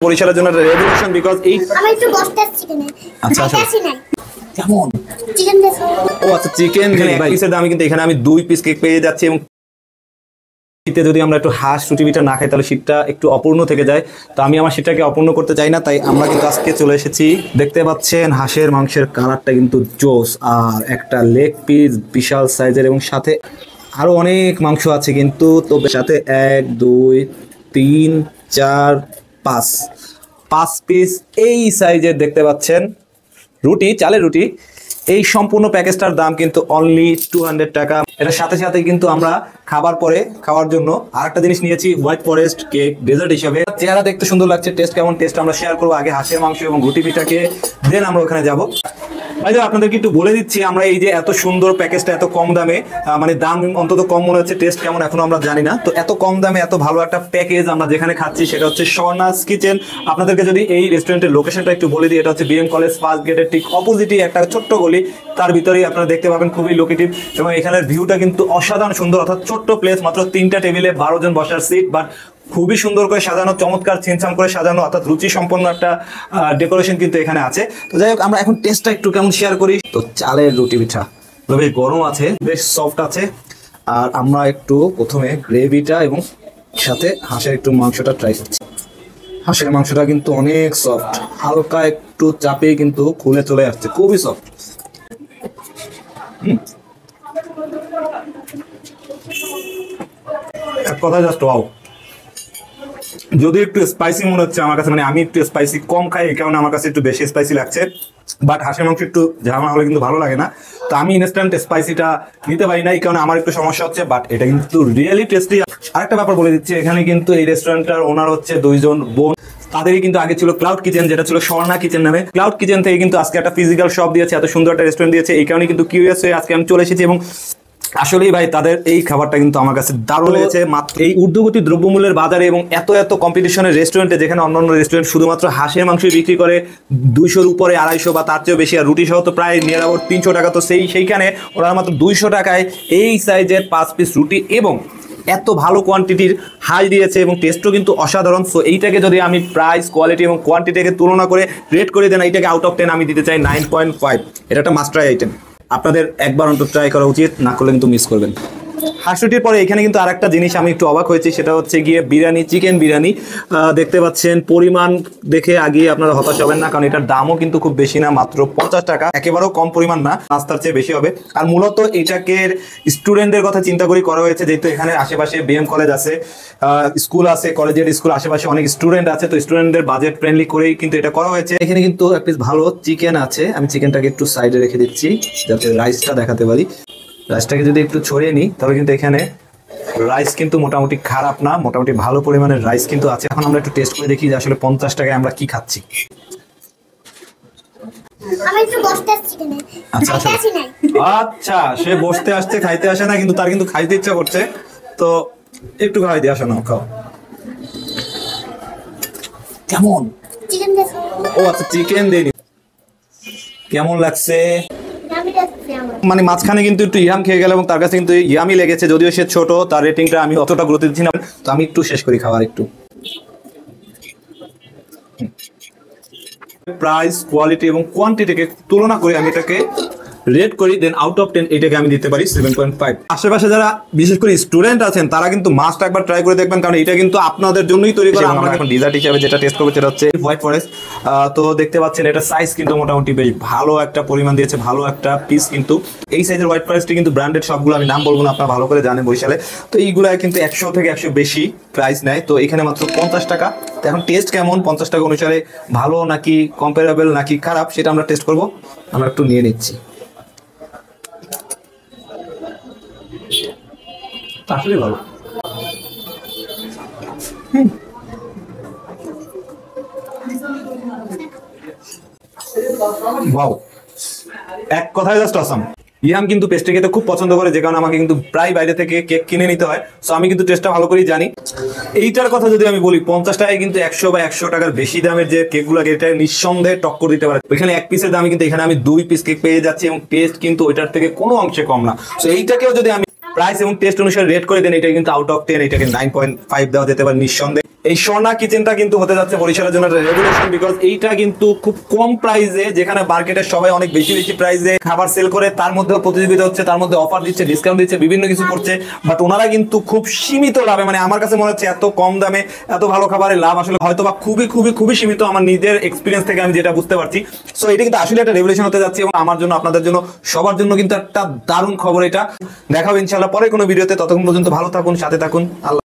বরিশালের জন্য revolution because এই আমি একটু বসতে চিকেন আচ্ছা আচ্ছা কেমন চিকেন দেবো ও আচ্ছা চিকেন এক পিসের দামে কিন্তু এখানে আমি 2 পিস কেক পেয়ে যাচ্ছি এবং শীতে যদি আমরা একটু হাঁস রুটি পিঠা না খাই তাহলে শীতটা একটু অপূর্ণ থেকে যায়। তো আমি আমার শীতটাকে অপূর্ণ করতে চাই না, তাই আমরা কিন্তু আজকে চলে এসেছি। দেখতে পাচ্ছেন হাঁসের মাংসের কালারটা কিন্তু জোস, আর একটা লেগ পিস বিশাল সাইজের এবং সাথে আরো অনেক মাংস আছে কিন্তু। তো সাথে 1 2 3 4 5 পিস এই সাইজের দেখতে পাচ্ছেন রুটি, চালের রুটি। এই সম্পূর্ণ প্যাকেজটার দাম কিন্তু অনলি 200 টাকা। এটার সাথে সাথে কিন্তু আমরা খাবার পরে খাওয়ার জন্য আরেকটা জিনিস নিয়েছি, হোয়াইট ফরেস্ট কেক ডেজার্ট হিসাবে। চেহারা দেখতে সুন্দর লাগছে, টেস্ট কেমন টেস্ট আমরা শেয়ার করবো। আগে হাঁসের মাংস এবং রুটি পিঠাকে দেন আমরা ওখানে যাবো। ভাই আপনাদেরকে একটু বলে দিচ্ছি, আমরা এই যে এত সুন্দর প্যাকেজটা এত কম দামে, মানে দাম অন্তত কম মনে হচ্ছে, টেস্ট কেমন এখনো আমরা জানি না। তো এত কম দামে এত ভালো একটা প্যাকেজ আমরা যেখানে খাচ্ছি সেটা হচ্ছে স্বর্ণাস কিচেন। আপনাদেরকে যদি এই রেস্টুরেন্টের লোকেশনটা একটু বলে দিই, এটা হচ্ছে বিএম কলেজ ফার্স্ট গেটের ঠিক অপোজিটই একটা ছোট্ট গলি, তার ভিতরেই আপনারা দেখতে পাবেন, খুবই লোকেটিভ এবং এখানের ভিউটা কিন্তু অসাধারণ সুন্দর। অর্থাৎ ছোট্ট প্লেস, মাত্র 3টা টেবিলে 12 জন বসার সিট, বাট খুবই সুন্দর করে সাজানো, চমৎকার ছিমছাম করে সাজানো, অর্থাৎ রুচি সম্পন্ন একটা ডেকোরেশন কিন্তু এখানে আছে। তো যাই হোক, আমরা এখন টেস্টটা একটু কেমন শেয়ার করি। তো চালের রুটি পিঠা বেশ গরম আছে, বেশ সফট আছে। আর আমরা একটু প্রথমে গ্রেভিটা এবং সাথে হাঁসের একটু মাংসটা ট্রাই করছি। হাঁসের মাংসটা কিন্তু অনেক সফট, হালকা একটু চাপে কিন্তু খুলে চলে আসছে, খুবই সফট। এক কথা জাস্ট ওয়াও। যদি একটু স্পাইসি মনে হচ্ছে আমার কাছে, মানে আমি একটু স্পাইসি কম খাই, এই কারণে আমার কাছে একটু বেশি স্পাইসি লাগছে। বাট হাঁসের মাংস একটু ঝামা হলে কিন্তু ভালো লাগে না, তো আমি ইনস্ট্যান্ট স্পাইসিটা নিতে পারি না, এই কারণে আমার একটু সমস্যা হচ্ছে। বাট এটা কিন্তু রিয়েলি টেস্টি। আরেকটা ব্যাপার বলে দিচ্ছি, এখানে কিন্তু এই রেস্টুরেন্টটার ওনার হচ্ছে 2 জন বোন। তাদেরই কিন্তু আগে ছিল ক্লাউড কিচেন, যেটা ছিল স্বর্ণা কিচেন নামে। ক্লাউড কিচেন থেকে কিন্তু আজকে একটা ফিজিক্যাল শপ দিয়েছে, এত সুন্দর একটা রেস্টুরেন্ট দিয়েছে, এই কারণে কিন্তু কিউরিয়াস হয়ে আজকে আমি চলে এসেছি। এবং আসলেই ভাই তাদের এই খাবারটা কিন্তু আমার কাছে দারুণ লেগেছে। মাত্র এই ঊর্ধ্বগতি দ্রব্যমূল্যের বাজারে এবং এত এত কম্পিটিশনের রেস্টুরেন্টে, যেখানে অন্যান্য রেস্টুরেন্ট শুধুমাত্র হাঁসের মাংস বিক্রি করে 200-র উপরে, 250 বা তার চেয়েও বেশি, আর রুটি সহ তো প্রায় নিয়ার অ্যাবাউট 300 টাকা। তো সেইখানে ওরা মাত্র 200 টাকায় এই সাইজের 5 পিস রুটি এবং এত ভালো কোয়ান্টিটির হাঁস দিয়েছে এবং টেস্টও কিন্তু অসাধারণ। সো এইটাকে যদি আমি প্রাইস, কোয়ালিটি এবং কোয়ান্টিটিকে তুলনা করে রেট করে দেন, এইটাকে আউট অফ 10 আমি দিতে চাই 9.5। এটা একটা মাস্ট ট্রাই আইটেম, আপনাদের একবার অন্তত ট্রাই করা উচিত, না করলে কিন্তু মিস করবেন। হাঁস রুটির পরে এখানে কিন্তু আরেকটা জিনিস আমি একটু অবাক হয়েছি, সেটা হচ্ছে গিয়ে বিরিয়ানি, চিকেন বিরিয়ানি। দেখতে পাচ্ছেন, পরিমাণ দেখে আগে আপনারা হতাশ হবেন না, কারণ এটার দামও কিন্তু খুব বেশি না, মাত্র 50 টাকা। একেবারেও কম পরিমাণ না, নাস্তার চেয়ে বেশি হবে। আর মূলত এটাকে স্টুডেন্টদের কথা চিন্তা করে করা হয়েছে, যেহেতু এখানে আশেপাশে বিএম কলেজ আছে, স্কুল আছে, কলেজের স্কুল আশেপাশে অনেক স্টুডেন্ট আছে, তো স্টুডেন্টদের বাজেট ফ্রেন্ডলি করেই কিন্তু এটা করা হয়েছে। এখানে কিন্তু এক পিস ভালো চিকেন আছে, আমি চিকেনটাকে একটু সাইডে রেখে দিচ্ছি যাতে রাইসটা দেখাতে পারি। রাইসটাকে যদি একটু ছড়িয়ে নিই তাহলে কিন্তু এখানে রাইস কিন্তু মোটামুটি খারাপ না, মোটামুটি ভালো পরিমাণের রাইস কিন্তু আছে। এখন আমরা একটু টেস্ট করে দেখি যে আসলে 50 টাকায় আমরা কি খাচ্ছি। আমি একটু বসতে চিকেন আচ্ছা আচ্ছা, সে বসতে আসছে, খাইতে আসে না, কিন্তু তার কিন্তু খাইতে ইচ্ছা করছে, তো একটু খাওয়াই দিয়ে আসো না, খাও। কেমন চিকেন দেবো? ও আচ্ছা, চিকেন দেই। কেমন লাগছে? মানে মাঝখানে কিন্তু একটু ইয়াম খেয়ে গেল এবং তার কাছে কিন্তু ইয়ামি লেগেছে, যদিও সে ছোট, তার রেটিংটা আমি অতটা গুরুত্ব দিচ্ছি না। তো আমি একটু শেষ করি খাবার। একটু প্রাইস, কোয়ালিটি এবং কোয়ান্টিটিকে তুলনা করে আমি এটাকে রেট করি, দেন আউট অফ 10 এটাকে আমি দিতে পারি 7.5। আশেপাশে যারা বিশেষ করে স্টুডেন্ট আছেন তারা কিন্তু মাস্ট একবার ট্রাই করে দেখবেন, কারণ এটা কিন্তু আপনাদের জন্যই তৈরি করা। আমরা এখন ডিজার্ট হিসেবে যেটা টেস্ট করবো সেটা হচ্ছে হোয়াইট ফরেস্ট। তো দেখতে পাচ্ছেন এটা সাইজ কিন্তু মোটামুটি বেশ ভালো একটা পরিমাণ দিয়েছে, ভালো একটা পিস কিন্তু। এই সাইজের হোয়াইট ফরেস্টটি কিন্তু ব্র্যান্ডেড সবগুলো, আমি নাম বলবো না, আপনারা ভালো করে জানেন বরিশালে। তো এইগুলায় কিন্তু 100 থেকে 100 বেশি প্রাইস নেয়, তো এখানে মাত্র 50 টাকা। তো এখন টেস্ট কেমন, 50 টাকা অনুসারে ভালো নাকি কম্পারেবল নাকি খারাপ, সেটা আমরা টেস্ট করবো। আমরা একটু নিয়ে নিচ্ছি। আসলে ভালো। ওয়াও, এক কথায় জাস্ট অসাম। ইয়াম কিন্তু পেস্ট্রি খেতে খুব পছন্দ করে, যে কারণে আমাকে কিন্তু প্রায় বাইরে থেকে কেক কিনে নিতে হয়। সো আমি কিন্তু টেস্টটা ভালো করেই জানি। এইটার কথা যদি আমি বলি, 50 টাকায় কিন্তু 100 বা 100 টাকার বেশি দামের যে কেকগুলো, এটা নিঃসন্দেহে টক্কর দিতে পারে। ওইখানে এক পিসের দামে কিন্তু এখানে আমি 2 পিস কেক পেয়ে যাচ্ছি এবং টেস্ট কিন্তু ওইটার থেকে কোনো অংশে কম না। সো এইটাকেও যদি আমি প্রাইস এবং টেস্ট অনুসারে রেট করে দেন, এটা কিন্তু আউট অফ 10 এটাকে 9.5 দেওয়া যেতে পারে নিঃসন্দেহে। এই সোনা কিচেনটা কিন্তু হতে যাচ্ছে বরিশালের জন্য রেভলিউশন, বিকজ এইটা কিন্তু খুব কম প্রাইসে, যেখানে মার্কেটে সবাই অনেক বেশি বেশি প্রাইসে খাবার সেল করে, তার মধ্যে প্রতিযোগিতা হচ্ছে, তার মধ্যে অফার দিচ্ছে, ডিসকাউন্ট দিচ্ছে, বিভিন্ন কিছু করছে, বাট ওনারা কিন্তু খুব সীমিত লাভে, মানে আমার কাছে মনে হচ্ছে এত কম দামে এত ভালো খাবারের লাভ আসলে হয়তো বা খুবই খুবই খুবই সীমিত, আমার নিজের এক্সপিরিয়েন্স থেকে আমি যেটা বুঝতে পারছি। সো এটা কিন্তু আসলে একটা রেভলিউশন হতে যাচ্ছে, এবং আমার জন্য, আপনাদের জন্য, সবার জন্য কিন্তু একটা দারুণ খবর এটা। দেখা হবে ইনশাআল্লাহ পরে কোনো ভিডিওতে। ততক্ষণ পর্যন্ত ভালো থাকুন, সাথে থাকুন। আল্লাহ।